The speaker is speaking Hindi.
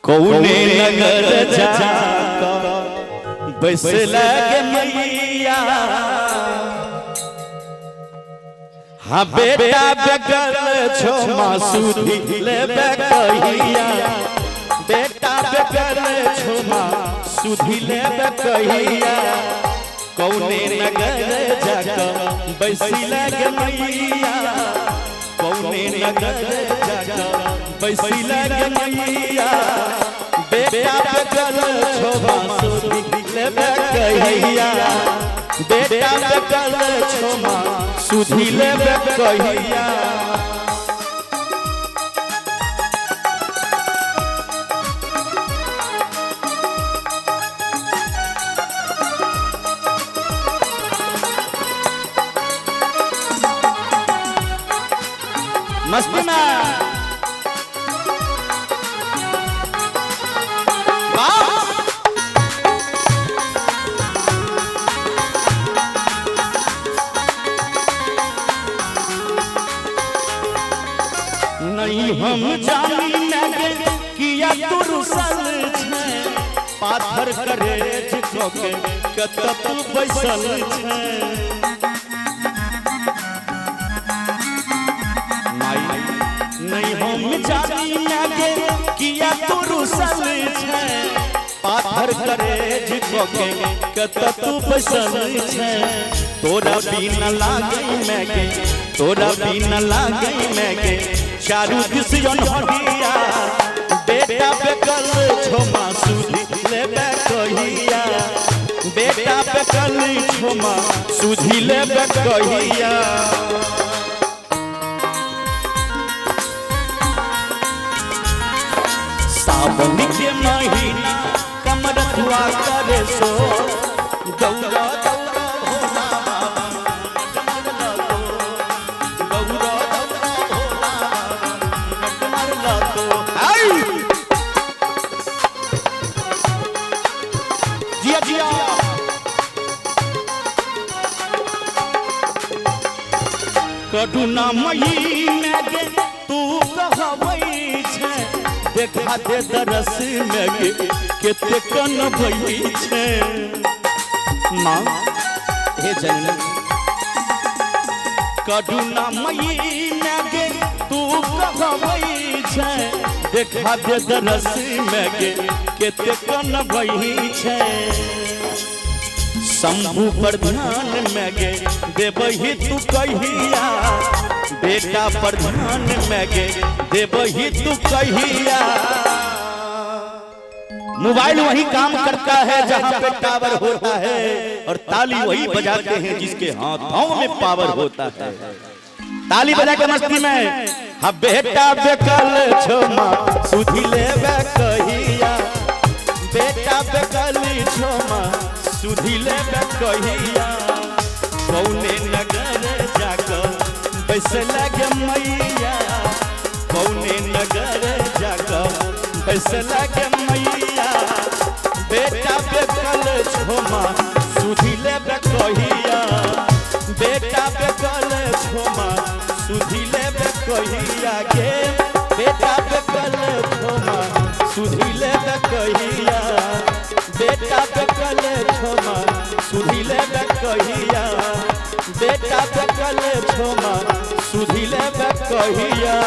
कौने नगर जाकर बस लगे मैया। हाँ बेटा बगल छोमा सुधी लेबे कहिया, बेटा बगल छोमा सुधी लेबे कहिया। कौने नगर जाकर बस लगे मैया, कौने नगर जाकर बस लगे मैया। बेटा बगल छोमा सुधी लेबे कहिया, बेटा बगल छोमा सुधी लेबे कहिया। मस्ती में नहीं हम जानी लगे किया तुरसल छे, पाथर करे झुके कतत बैसल छे। नहीं हम जानी लगे किया तुरसल छे, पाथर करे झुके कतत बैसल छे। तोरा बिना लागे मैगे, तोरा बिना लागे मैगे चारू दिसियन हटिया। बेटा बगल छोमा सुधी लेबे कहिया, बेटा बगल छोमा सुधी लेबे कहिया। सावन के महीना कमर हुआ करे सो, गौरा कटुना महीने गे तू कहबै छे, देखा दे दरस में गे केते कन भई छे। माँ हे जननी कटुना महीने गे तू कहबै छे, देखा दे दरस में गे केते कन भई छे। शंभु पर ध्यान में गे देवही तू कहिया, बेटा पर ध्यान में गे देवही तू कहिया। मोबाइल वही काम करता है जहाँ पे टावर होता है, और ताली वही बजाते हैं जिसके हाथों में पावर होता है। ताली बजा के मस्ती में हाँ बेटा बगल छोमा सुधी लेबे कहिया, बेटा बगल छोमा सुधी लेबे कहिया। कौने नगर जाकर बस लगे मैया, कौने नगर जाकर बस लगे मैया। बेटा बगल छोमा सुधी लेबे कहिया, बेटा बगल छोमा सुधी लेबे कहिया गे। बेटा बगल छोमा सुधी लेबे कहिया, बेटा बगल छोमा सुधी लेबे कहिया, बेटा बगल छोमा सुधी लेबे कहिया।